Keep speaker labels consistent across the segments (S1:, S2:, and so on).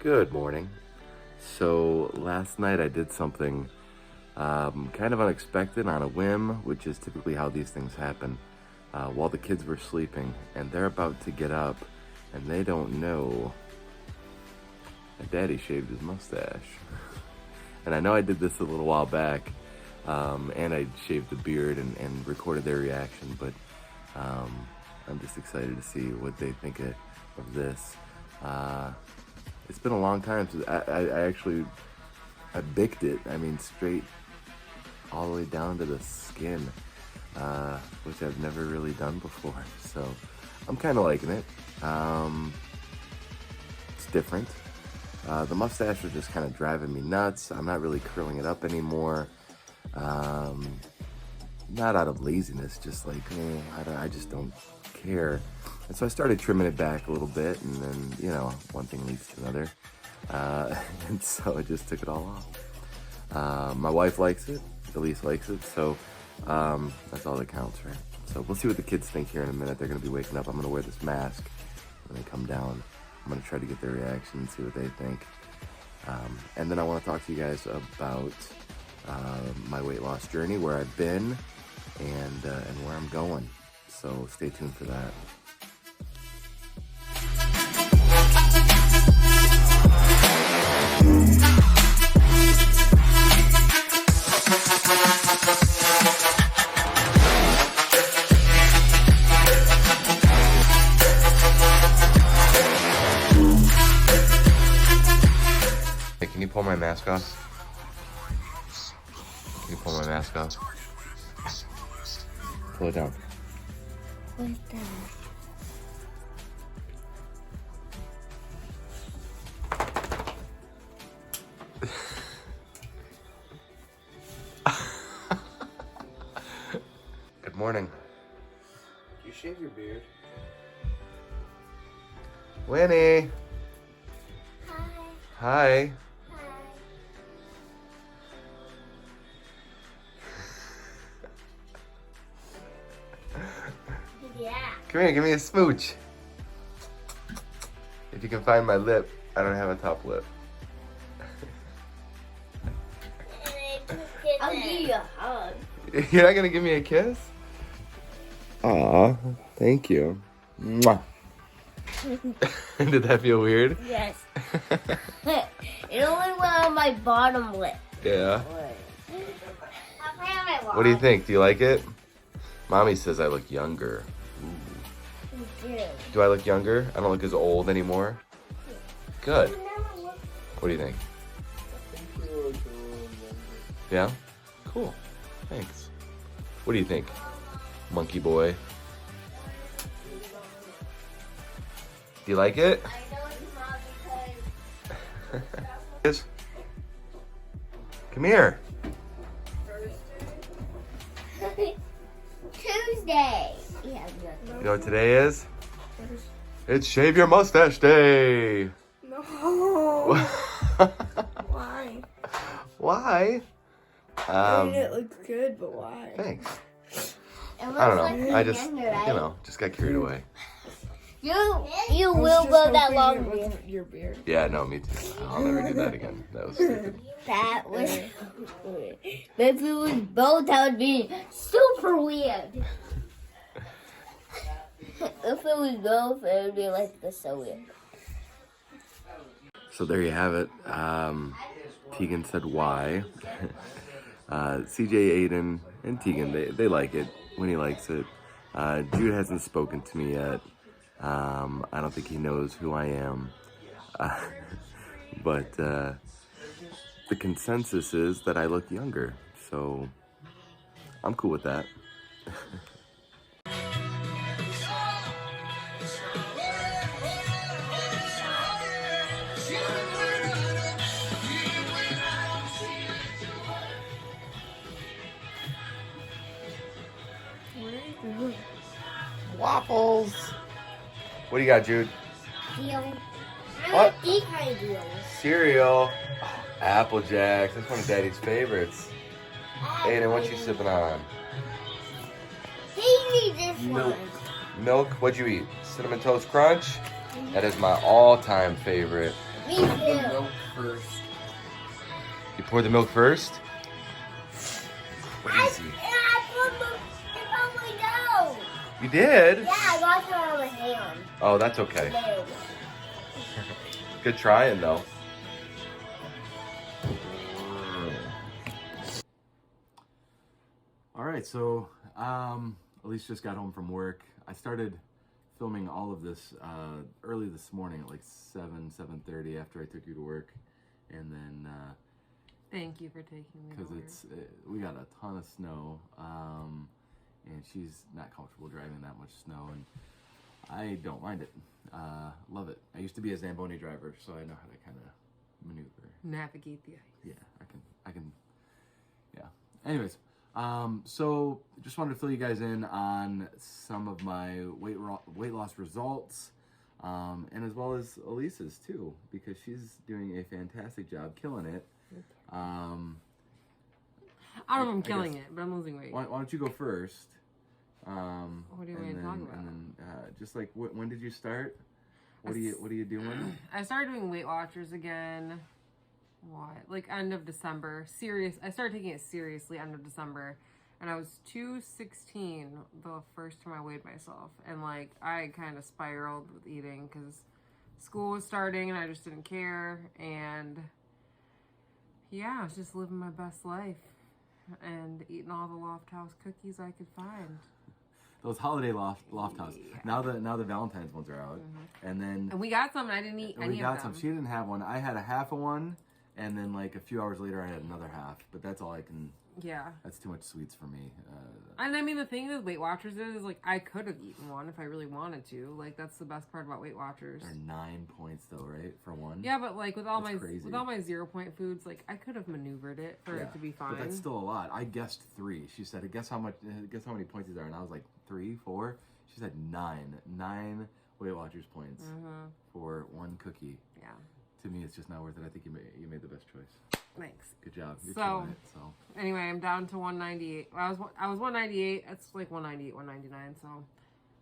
S1: Good morning. So last night I did something kind of unexpected on a whim, which is typically how these things happen, while the kids were sleeping and they're about to get up and they don't know that Daddy shaved his mustache. And I know I did this a little while back, and I shaved the beard and recorded their reaction, but I'm just excited to see what they think of this. It's been a long time since I bicked it. I mean, straight all the way down to the skin, which I've never really done before. So I'm kind of liking it. It's different. The mustache was just kind of driving me nuts. I'm not really curling it up anymore. Not out of laziness, just like, I just don't care. And so I started trimming it back a little bit, and then, one thing leads to another. And so I just took it all off. My wife likes it, Elise likes it, so that's all that counts, right? So we'll see what the kids think here in a minute. They're gonna be waking up. I'm gonna wear this mask when they come down. I'm gonna try to get their reaction and see what they think. And then I wanna talk to you guys about my weight loss journey, where I've been, and where I'm going. So stay tuned for that. Hey, can you pull my mask off? Can you pull my mask off? Pull it down.
S2: What's that?
S1: Good morning.
S3: Did you shave your beard?
S1: Winnie.
S2: Hi.
S1: Hi.
S2: Yeah.
S1: Come here, give me a smooch. If you can find my lip, I don't have a top lip.
S2: I'll give you a hug.
S1: You're not gonna give me a kiss? Aw, thank you. Mwah. Did that feel weird?
S2: Yes. It only went on my bottom lip.
S1: Yeah. What do you think? Do you like it? Mommy says I look younger. Ooh. Do I look younger? I don't look as old anymore? Good. What do you think? Yeah? Cool. Thanks. What do you think, monkey boy? Do you like it?
S2: I know it's not
S1: Yes. Come here.
S2: because Tuesday. Yeah,
S1: You know what today is? It's Shave Your Mustache Day.
S4: No. Why?
S1: Why?
S4: I mean, it looks good, but why?
S1: Thanks.
S2: I
S1: I don't know. I just, just got carried away.
S2: You will grow that long beard.
S4: Your beard.
S1: Yeah, no, me too. I'll never do that again. That was stupid.
S2: That was if it was both, that would be super weird. If it was both, it would be like this so weird.
S1: So there you have it. Tegan said why. CJ, Aiden, and Tegan, they like it. Winnie likes it. Jude hasn't spoken to me yet. I don't think he knows who I am. But the consensus is that I look younger. So I'm cool with that. Waffles. What do you got, Jude? What? Cereal. Oh, Apple Jacks. That's one of Daddy's favorites. Aiden, what you sipping on?
S2: He needs this
S3: Milk.
S1: Milk. What'd you eat? Cinnamon Toast Crunch? That is my all-time favorite.
S2: Me
S3: Put the
S2: too.
S3: milk first.
S1: You pour the milk first?
S2: I put the probably no.
S1: You did?
S2: Yeah, I lost it on my hand.
S1: Oh, that's okay.
S2: No.
S1: Good trying, though. All right, so Elise just got home from work. I started filming all of this early this morning at like 7:30 after I took you to work, and then
S5: Thank you for taking me.
S1: because we got a ton of snow, and she's not comfortable driving that much snow, and I don't mind it. Love it. I used to be a Zamboni driver, so I know how to kind of maneuver.
S5: Navigate the ice.
S1: Yeah, I can. Yeah. Anyways, so just wanted to fill you guys in on some of my weight loss results, and as well as Elise's too, because she's doing a fantastic job, killing it.
S5: I don't know if I'm killing
S1: guess-
S5: it, but I'm losing weight.
S1: Why don't you go first?
S5: What do you want to talk about?
S1: And then, just like, when did you start? What are you doing?
S5: I started doing Weight Watchers again. What? Like end of December. I started taking it seriously end of December. And I was 216 the first time I weighed myself. And like, I kind of spiraled with eating because school was starting and I just didn't care. And yeah, I was just living my best life and eating all the Loft House cookies I could find.
S1: Those holiday loft house.
S5: Yeah.
S1: Now the Valentine's ones are out, and then
S5: And we got some and I didn't eat any
S1: we got
S5: of them.
S1: some. She didn't have one. I had a half of one, and then like a few hours later, I had another half. But that's all I can.
S5: Yeah.
S1: That's too much sweets for me.
S5: And I mean, the thing with Weight Watchers is like, I could have eaten one if I really wanted to. Like, that's the best part about Weight Watchers.
S1: They're 9 points though, right? For one.
S5: Yeah, but like with all
S1: That's crazy.
S5: with all my 0 point foods, like I could have maneuvered it for it to be fine.
S1: But that's still a lot. I guessed 3. She said, "Guess how much? Guess how many points these are?" And I was like, 3, 4. She said 9. 9 Weight Watchers points for one cookie.
S5: Yeah.
S1: To me, it's just not worth it. I think you made the best choice.
S5: Thanks.
S1: Good job. You're
S5: So-
S1: killing it. So
S5: Anyway, I'm down to 198. I was 198. It's like 198, 199. So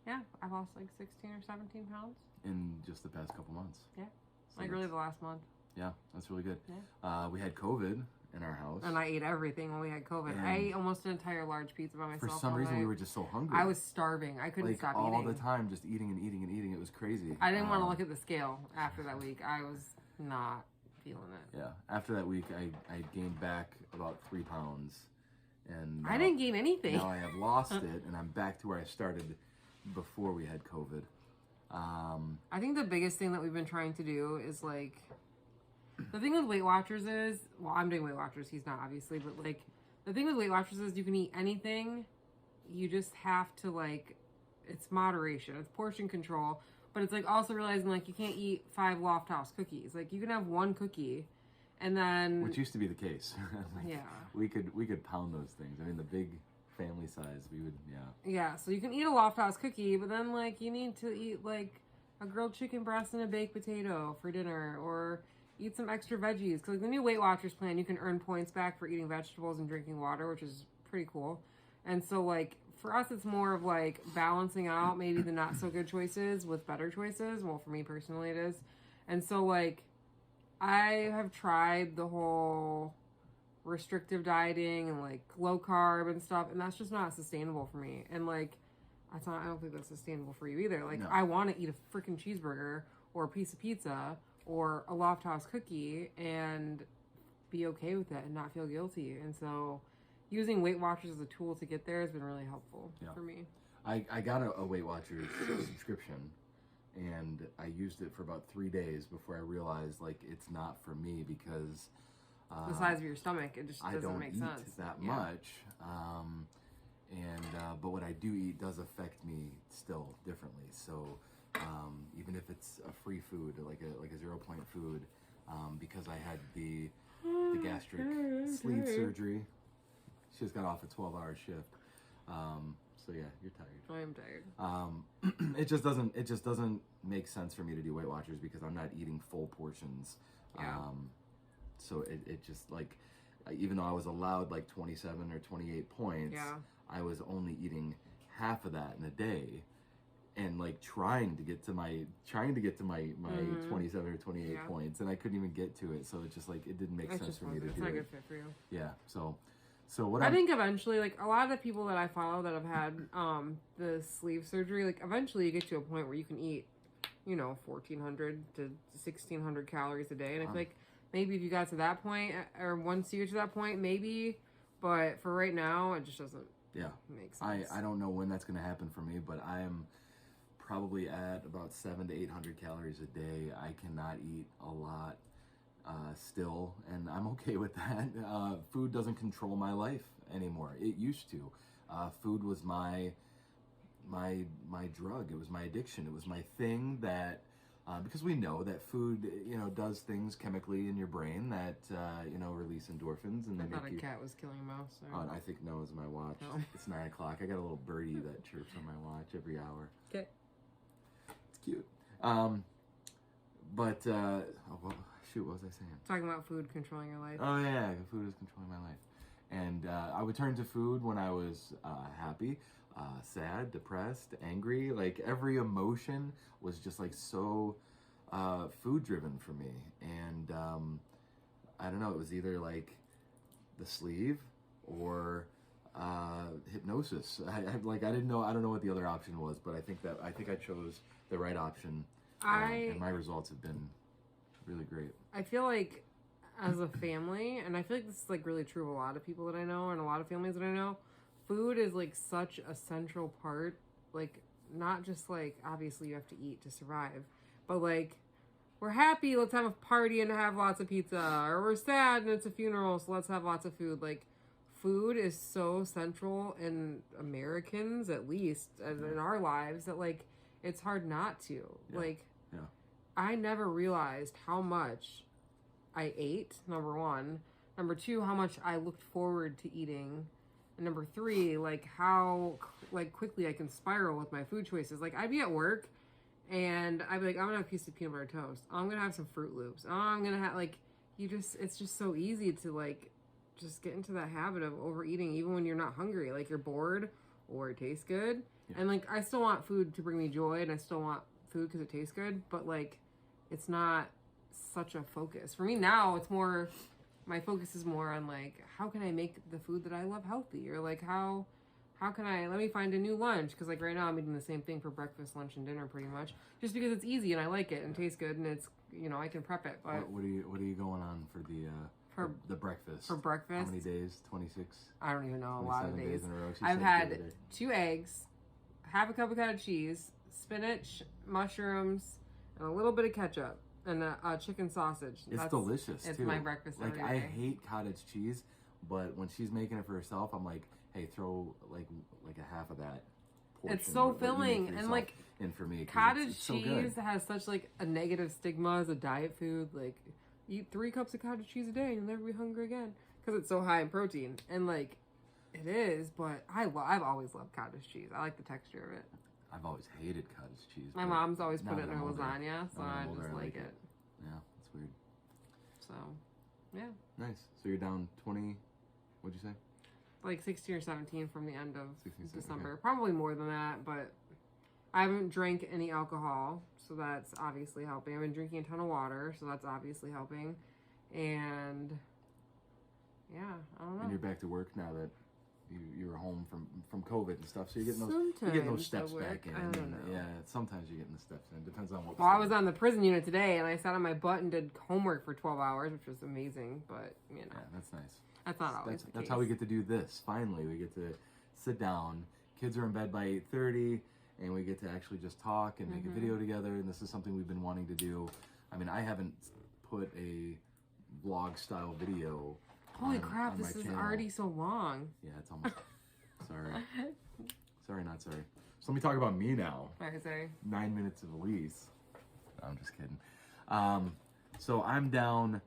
S5: yeah, I lost like 16 or 17 pounds.
S1: in just the past couple months.
S5: Yeah.
S1: So
S5: Like really the last month.
S1: Yeah, that's really good.
S5: Yeah.
S1: We had COVID in our house.
S5: And I ate everything when we had COVID.
S1: And
S5: I ate almost an entire large pizza by myself.
S1: For some
S5: all
S1: reason,
S5: night.
S1: we were just so hungry.
S5: I was starving. I couldn't
S1: like
S5: stop
S1: all
S5: eating.
S1: the time, just eating and eating and eating. It was crazy.
S5: I didn't want to look at the scale after that week. I was not feeling it.
S1: Yeah, after that week, I gained back about 3 pounds, and
S5: I didn't gain anything.
S1: Now I have lost it, and I'm back to where I started before we had COVID.
S5: I think the biggest thing that we've been trying to do is like, the thing with Weight Watchers is, well, I'm doing Weight Watchers, he's not obviously, but like, the thing with Weight Watchers is you can eat anything, you just have to like, it's moderation, it's portion control, but it's like also realizing like you can't eat 5 Loft House cookies. Like you can have 1 cookie, and then
S1: Which used to be the case. Like,
S5: yeah.
S1: we could pound those things. I mean, the big family size, we would, yeah.
S5: Yeah, so you can eat a Loft House cookie, but then like you need to eat like a grilled chicken breast and a baked potato for dinner, or eat some extra veggies. Because like the new Weight Watchers plan, you can earn points back for eating vegetables and drinking water, which is pretty cool. And so like for us, it's more of like balancing out maybe the not so good choices with better choices. Well, for me personally, it is. And so like I have tried the whole restrictive dieting and like low carb and stuff, and that's just not sustainable for me. And like I don't think that's sustainable for you either. Like
S1: No.
S5: I want to eat a freaking cheeseburger or a piece of pizza or a Loft House cookie and be okay with it and not feel guilty. And so using Weight Watchers as a tool to get there has been really helpful for me.
S1: I got a Weight Watchers subscription, and I used it for about 3 days before I realized like it's not for me because
S5: The size of your stomach, it just
S1: I
S5: doesn't
S1: don't
S5: make
S1: eat
S5: sense.
S1: that
S5: Yeah.
S1: much, but what I do eat does affect me still differently. So even if it's a free food, like a 0 point food, because I had the gastric sleeve surgery, she just got off a 12-hour shift. So yeah, you're tired.
S5: I am tired.
S1: It just doesn't make sense for me to do Weight Watchers because I'm not eating full portions.
S5: Yeah.
S1: So it just like, even though I was allowed like 27 or 28 points,
S5: Yeah.
S1: I was only eating half of that in a day. and like trying to get to my 27 or 28 points, and I couldn't even get to it. So it just like it didn't make sense for me to do it.
S5: It's not a good fit for you.
S1: Yeah. So what
S5: I think eventually, like a lot of the people that I follow that have had the sleeve surgery, like eventually you get to a point where you can eat, 1,400 to 1,600 calories a day, and I feel like maybe if you got to that point, or once you get to that point, maybe. But for right now, it just doesn't. Make sense.
S1: I don't know when that's going to happen for me, but I am probably at about 700 to 800 calories a day. I cannot eat a lot still, and I'm okay with that. Food doesn't control my life anymore. It used to. Food was my drug. It was my addiction. It was my thing that, because we know that food, does things chemically in your brain that, release endorphins, and
S5: I
S1: they
S5: thought
S1: make
S5: a
S1: you.
S5: cat was killing a mouse. So.
S1: I think no is my watch.
S5: Oh.
S1: It's 9 o'clock. I got a little birdie that chirps on my watch every hour.
S5: Okay.
S1: It's cute. But what was I saying?
S5: Talking about food controlling your life.
S1: Oh yeah, food is controlling my life. And I would turn to food when I was happy, sad, depressed, angry. Like every emotion was just like so food driven for me. And I don't know, it was either like the sleeve or hypnosis. I don't know what the other option was, but I think I chose the right option. And my results have been really great.
S5: I feel like as a family, and I feel like this is like really true of a lot of people that I know and a lot of families that I know, food is like such a central part. Like not just like obviously you have to eat to survive, but like we're happy, let's have a party and have lots of pizza, or we're sad and it's a funeral, so let's have lots of food. Like food is so central in Americans, at least in our lives, that like it's hard not to. I never realized how much I ate, number one. Number two, how much I looked forward to eating. And number three, like how quickly I can spiral with my food choices. Like I'd be at work and I'd be like, I'm gonna have a piece of peanut butter toast. I'm gonna have some Fruit Loops. I'm gonna have it's just so easy to like just get into that habit of overeating even when you're not hungry. Like you're bored or it tastes good. Yeah. And like I still want food to bring me joy and I still want food because it tastes good, but like it's not such a focus for me now. It's more, my focus is more on like how can I make the food that I love healthy, or like how can I, let me find a new lunch, because like right now I'm eating the same thing for breakfast, lunch, and dinner pretty much, just because it's easy and I like it and tastes good and it's I can prep it. But
S1: what are you going on for the breakfast?
S5: For breakfast,
S1: how many days? 26.
S5: I don't even know. A lot of days.
S1: In a row,
S5: I've had 2 eggs, half a cup of cottage cheese, spinach, mushrooms, and a little bit of ketchup, and a chicken sausage.
S1: It's delicious,
S5: it's
S1: too.
S5: My breakfast every day.
S1: I hate cottage cheese, but when she's making it for herself, I'm like, hey, throw like a half of that portion.
S5: It's so filling, and like
S1: in for me,
S5: cottage cheese has such like a negative stigma as a diet food. Like, eat 3 cups of cottage cheese a day and you'll never be hungry again, because it's so high in protein. And like, it is, but I've always loved cottage cheese. I like the texture of it.
S1: I've always hated cottage cheese.
S5: My mom's always put it in her lasagna, so I just like it.
S1: Yeah, it's weird.
S5: So, yeah.
S1: Nice. So you're down 20, what'd you say?
S5: Like 16 or 17 from the end of
S1: 16,
S5: December.
S1: okay.
S5: Probably more than that, but I haven't drank any alcohol, so that's obviously helping. I've been drinking a ton of water, so that's obviously helping. And, yeah, I don't know.
S1: And you're back to work now that you were home from COVID and stuff, so you're getting those steps back in.
S5: I don't know.
S1: Yeah, sometimes you're getting the steps in. Depends on what.
S5: Well, I was on the prison unit today, and I sat on my butt and did homework for 12 hours, which was amazing. But yeah,
S1: that's nice.
S5: That's not always the case.
S1: That's how we get to do this. Finally, we get to sit down. Kids are in bed by 8:30, and we get to actually just talk and make a video together. And this is something we've been wanting to do. I mean, I haven't put a vlog style video.
S5: Holy crap, this is already so long.
S1: Yeah, it's almost. Sorry, not sorry. So let me talk about me now.
S5: Alright, sorry.
S1: 9 minutes of Elise. No, I'm just kidding. So I'm down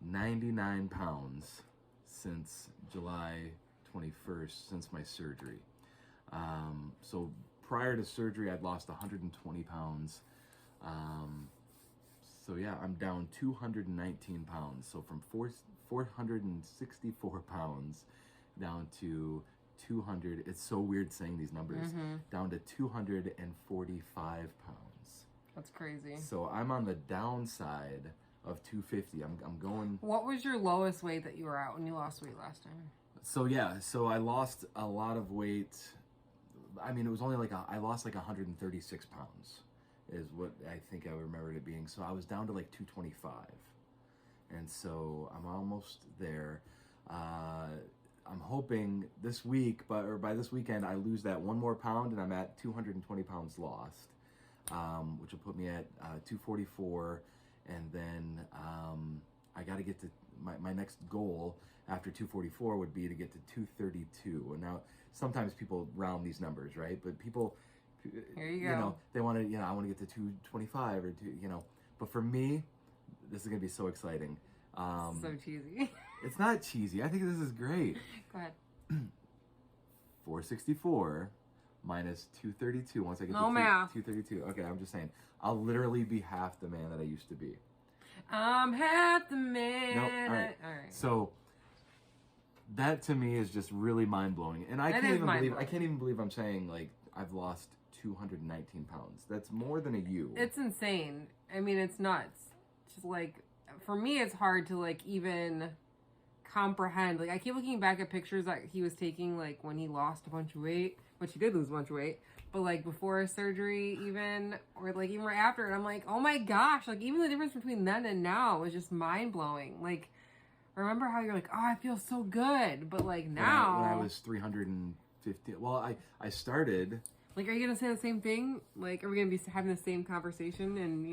S1: 99 pounds since July 21st, since my surgery. So prior to surgery, I'd lost 120 pounds. So yeah, I'm down 219 pounds. So from 464 pounds down to 200. It's so weird saying these numbers. Down to 245 pounds.
S5: That's crazy.
S1: So I'm on the downside of 250. I'm going.
S5: What was your lowest weight that you were at when you lost weight last time?
S1: So yeah, so I lost a lot of weight. I mean, it was only like I lost like 136 pounds is what I think I remembered it being. So I was down to like 225. And so I'm almost there. I'm hoping this week, or by this weekend, I lose that 1 more pound and I'm at 220 pounds lost, which will put me at 244. And then I got to get to my next goal after 244 would be to get to 232. And now sometimes people round these numbers, right? But people,
S5: Here you go.
S1: They want to, I want to get to 225 or but for me, this is going to be so exciting.
S5: So cheesy.
S1: It's not cheesy. I think this is great.
S5: Go ahead.
S1: 464 minus 232. Once I get
S5: No
S1: to
S5: math.
S1: 232. Okay, I'm just saying. I'll literally be half the man that I used to be.
S5: I'm half the man.
S1: Nope. All right.
S5: All right.
S1: So that to me is just really mind blowing, and I
S5: That
S1: can't
S5: is
S1: even believe
S5: mind-blowing.
S1: I can't even believe I'm saying like I've lost 219 pounds. That's more than a you.
S5: It's insane. I mean, it's nuts. Just like, for me, it's hard to like even comprehend. Like, I keep looking back at pictures that he was taking, like when he lost a bunch of weight, which he did lose a bunch of weight, but like before his surgery, even, or like even right after, and I'm like, oh my gosh, like even the difference between then and now is just mind blowing. Like, remember how you're like, oh, I feel so good, but like now,
S1: when I was 350. Well, I started.
S5: like, are you gonna say the same thing? Like, are we gonna be having the same conversation? And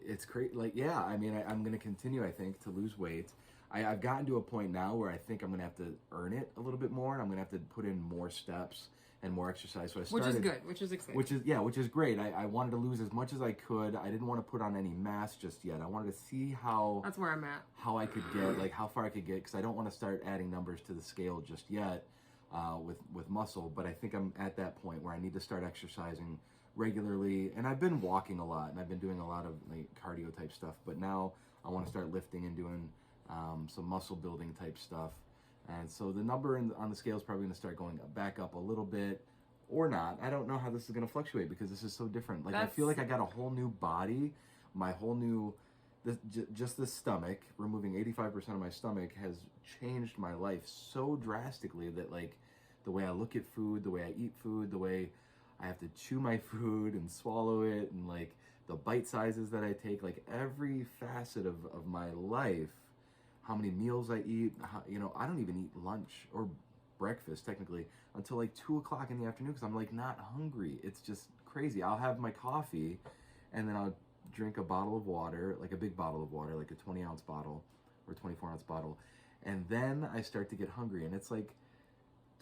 S1: It's crazy. Like, yeah, I mean, I'm going to continue, I think, to lose weight. I've gotten to a point now where I think I'm going to have to earn it a little bit more, and I'm going to have to put in more steps and more exercise. So I started,
S5: which is good, which is exciting.
S1: Which is great. I wanted to lose as much as I could. I didn't want to put on any mass just yet. I wanted to see
S5: That's where I'm at.
S1: how I could get, like how far I could get, because I don't want to start adding numbers to the scale just yet with muscle. But I think I'm at that point where I need to start exercising regularly, and I've been walking a lot, and I've been doing a lot of like cardio type stuff, but now I want to start lifting and doing some muscle building type stuff. And so the number on the scale is probably going to start going back up a little bit, or not. I don't know how this is going to fluctuate because this is so different. Like, I feel like I got a whole new body, my whole new, just the stomach, removing 85% of my stomach has changed my life so drastically that like the way I look at food, the way I eat food, the way I have to chew my food and swallow it, and like the bite sizes that I take, like every facet of my life, how many meals I eat, I don't even eat lunch or breakfast technically until like 2 o'clock in the afternoon because I'm like not hungry. It's just crazy. I'll have my coffee and then I'll drink a bottle of water, like a big bottle of water, like a 20-ounce bottle or 24-ounce bottle. And then I start to get hungry, and it's like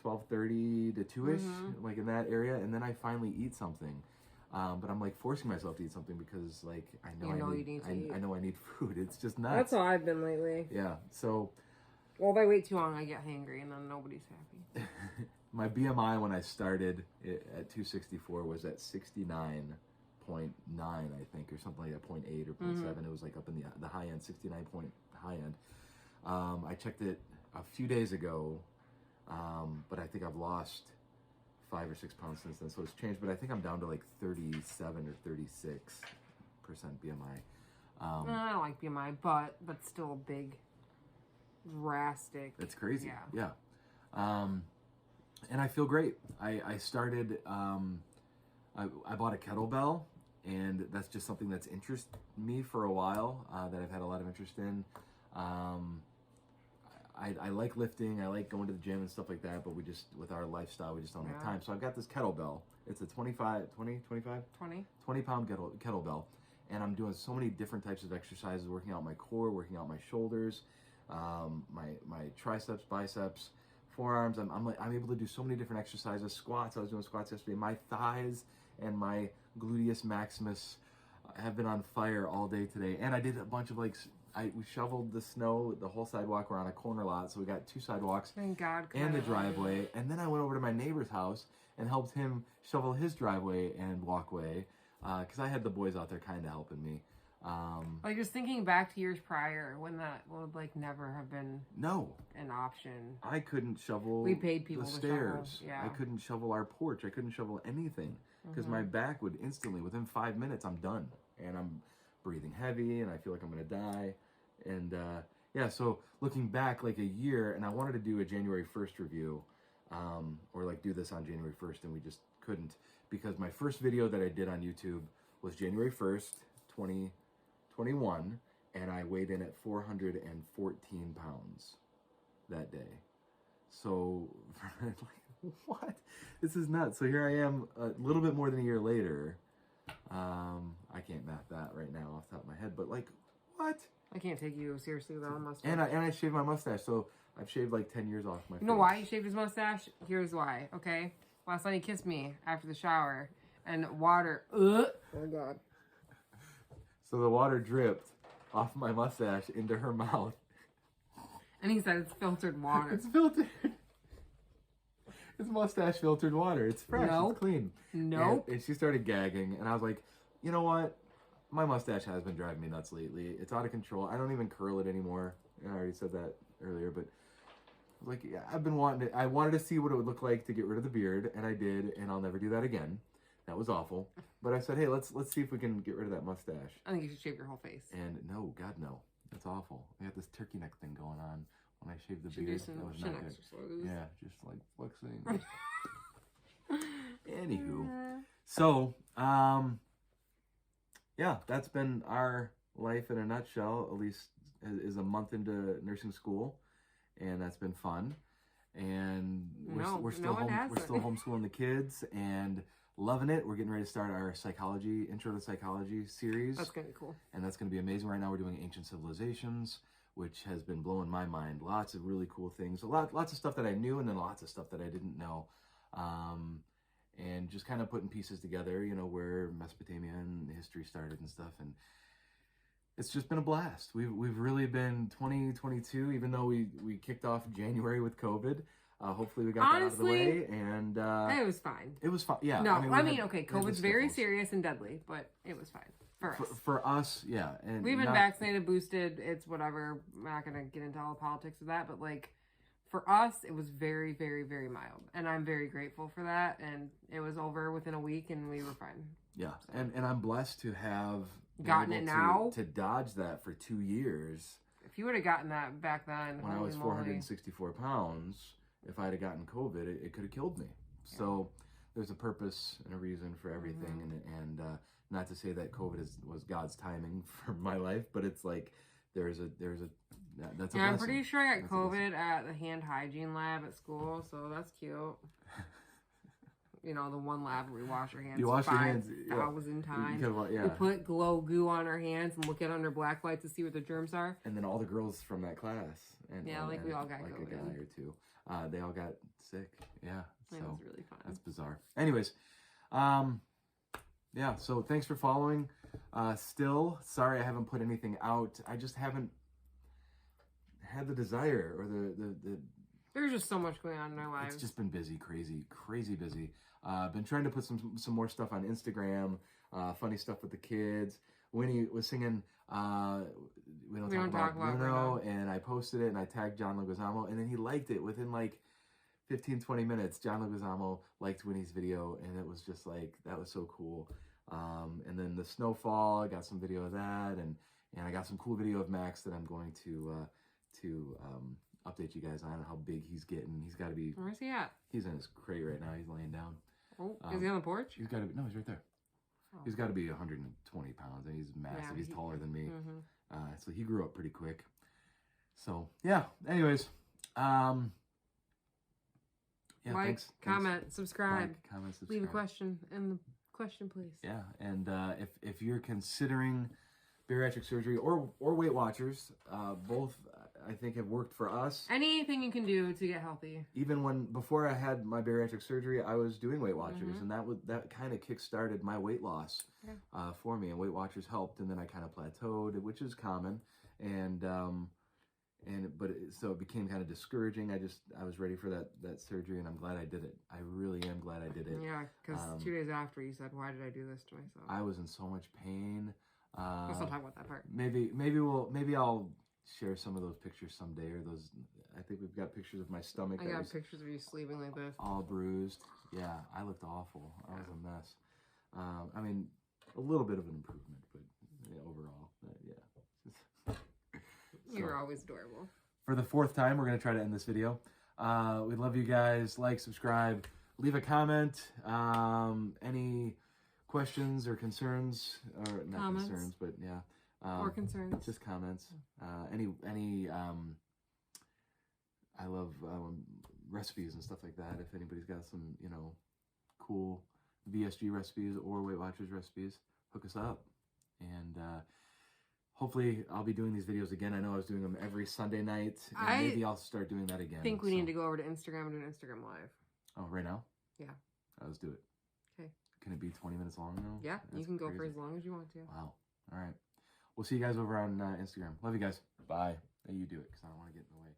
S1: 12:30 to 2-ish, like in that area, and then I finally eat something. But I'm like forcing myself to eat something because like I know I need food. It's just nuts.
S5: That's how I've been lately.
S1: Yeah. So
S5: Well, if I wait too long, I get hangry, and then nobody's happy.
S1: my BMI when I started at 264 was at 69.9, I think, or something like that, 0.8 or 0.7. It was like up in the high end, 69 point high end. I checked it a few days ago, but I think I've lost 5 or 6 pounds since then, so it's changed. But I think I'm down to like 37 or 36% BMI.
S5: I don't like BMI, but that's still a big, drastic.
S1: It's crazy.
S5: Yeah.
S1: And I feel great. I started. I bought a kettlebell, and that's just something that's interested me for a while. That I've had a lot of interest in. I like lifting. I like going to the gym and stuff like that, but with our lifestyle, we just don't have time. So I've got this kettlebell. It's a 20 pound kettlebell, and I'm doing so many different types of exercises, working out my core, working out my shoulders, my triceps, biceps, forearms. I'm able to do so many different exercises. Squats. I was doing squats yesterday. My thighs and my gluteus maximus have been on fire all day today, and I did a bunch of we shoveled the snow, the whole sidewalk. We're on a corner lot, so we got 2 sidewalks.
S5: Thank God.
S1: And the driveway. And then I went over to my neighbor's house and helped him shovel his driveway and walkway, because I had the boys out there kind of helping me.
S5: Like just thinking back to years prior when that would like never have been
S1: No,
S5: an option.
S1: I couldn't shovel
S5: We paid people
S1: the
S5: to
S1: stairs.
S5: shovel, yeah.
S1: I couldn't shovel our porch. I couldn't shovel anything because my back would instantly, within 5 minutes, I'm done. And I'm breathing heavy and I feel like I'm going to die. And yeah, so looking back like a year, and I wanted to do a January 1st review or like do this on January 1st, and we just couldn't because my first video that I did on YouTube was January 1st, 2021, and I weighed in at 414 pounds that day. So, like, what? This is nuts. So here I am a little bit more than a year later. I can't math that right now off the top of my head, but like, what?
S5: I can't take you seriously without a mustache.
S1: And I shaved my mustache, so I've shaved like 10 years off my face.
S5: You know why he shaved his mustache? Here's why, okay? Last night he kissed me after the shower, and water, oh my God.
S1: So the water dripped off my mustache into her mouth.
S5: And he said it's filtered water.
S1: It's filtered. It's mustache filtered water. It's fresh.
S5: Nope.
S1: It's clean.
S5: Nope.
S1: And she started gagging, and I was like, you know what? My mustache has been driving me nuts lately. It's out of control. I don't even curl it anymore. I already said that earlier, but I was like, yeah, I've been wanting it. I wanted to see what it would look like to get rid of the beard, and I did, and I'll never do that again. That was awful. But I said, hey, let's see if we can get rid of that mustache.
S5: I think you should shave your whole face.
S1: And no, God no. That's awful. I got this turkey neck thing going on when I shaved the
S5: Should
S1: beard.
S5: do some
S1: That was
S5: chin
S1: not good.
S5: exercises.
S1: Yeah, just like flexing. Anywho. So, yeah, that's been our life in a nutshell. Elise is a month into nursing school, and that's been fun. And we're still homeschooling the kids and loving it. We're getting ready to start our intro to psychology series.
S5: That's gonna be cool.
S1: And that's gonna be amazing. Right now we're doing ancient civilizations, which has been blowing my mind. Lots of really cool things. Lots of stuff that I knew, and then lots of stuff that I didn't know. And just kind of putting pieces together, you know, where Mesopotamia and history started and stuff. And it's just been a blast. We've really been 2022, even though we kicked off January with COVID. Hopefully we got that out of the way. And
S5: it was fine.
S1: it was fine. Yeah.
S5: No,
S1: I mean,
S5: okay, COVID's very serious and deadly, but it was fine for us.
S1: For us, yeah. And
S5: We've been vaccinated, boosted. It's whatever. I'm not gonna get into all the politics of that, but like for us, it was very, very, very mild, and I'm very grateful for that. And it was over within a week, and we were fine.
S1: Yeah, so. and I'm blessed to have
S5: gotten it now
S1: to dodge that for 2 years.
S5: If you would have gotten that back then,
S1: when I was 464 pounds, if I'd have gotten COVID, it could have killed me. Yeah. So there's a purpose and a reason for everything, and not to say that COVID was God's timing for my life, but it's like that's a blessing.
S5: I'm pretty sure I got COVID at the hand hygiene lab at school, so that's cute. You know, the one lab where we wash our hands.
S1: You wash your hands
S5: 5,000 times.
S1: Yeah.
S5: We put glow goo on our hands and look at under black light to see what the germs are.
S1: And then all the girls from that class, and
S5: we all got
S1: like
S5: COVID.
S1: A guy or two, they all got sick. Yeah, so
S5: that was really fun.
S1: That's bizarre. Anyways, yeah. So thanks for following. Still, sorry I haven't put anything out. I just haven't had the desire or the
S5: There's just so much going on in our lives.
S1: It's just been busy, crazy busy. Been trying to put some more stuff on Instagram, funny stuff with the kids. Winnie was singing We Don't Talk About Bruno, and I posted it and I tagged John Leguizamo, and then he liked it within like 15-20 minutes. John Leguizamo liked Winnie's video, and it was just like, that was so cool. And then the snowfall, I got some video of that, and I got some cool video of Max that I'm going to update you guys on how big he's getting. He's got to be.
S5: Where's he at?
S1: He's in his crate right now. He's laying down.
S5: Oh, is he on the porch?
S1: He's got to be. No, he's right there. Oh. He's got to be 120 pounds, and he's massive. Yeah, he's taller than me. So he grew up pretty quick. So yeah. Anyways, yeah.
S5: Like, comment, subscribe.
S1: Like, comment, subscribe.
S5: Leave a question in the question, please.
S1: Yeah, and if you're considering bariatric surgery or Weight Watchers, both I think have worked for us.
S5: Anything you can do to get healthy.
S1: Even before I had my bariatric surgery, I was doing Weight Watchers, and that kind of kick-started my weight loss for me. And Weight Watchers helped, and then I kind of plateaued, which is common, so it became kind of discouraging. I was ready for that surgery, and I'm glad I did it. I really am glad I did it.
S5: Yeah, because 2 days after you said, "Why did I do this to myself?"
S1: I was in so much pain.
S5: We'll still talk about that part.
S6: Maybe I'll share some of those pictures someday, or those. I think we've got pictures of my stomach.
S5: I
S6: that
S5: got
S6: was
S5: pictures of you sleeping like this.
S6: all bruised. Yeah, I looked awful. I was a mess. I mean, a little bit of an improvement, but overall, yeah.
S5: You were always adorable.
S6: For the 4th time, we're gonna try to end this video. We love you guys. Like, subscribe, leave a comment. Any questions or concerns, or not
S5: Comments.
S6: concerns, but yeah.
S5: Or concerns.
S6: Just comments. Any I love recipes and stuff like that. If anybody's got some, cool VSG recipes or Weight Watchers recipes, hook us up. And hopefully I'll be doing these videos again. I know I was doing them every Sunday night, and maybe I'll start doing that again.
S5: I think we need to go over to Instagram and do an Instagram live.
S6: Oh, right now?
S5: Yeah.
S6: Let's do it.
S5: Okay.
S6: Can it be 20 minutes long now?
S5: Yeah,
S6: That's
S5: you can go for
S6: crazy.
S5: as long as you want to.
S6: Wow. All right. We'll see you guys over on Instagram. Love you guys. Bye. You do it, because I don't want to get in the way.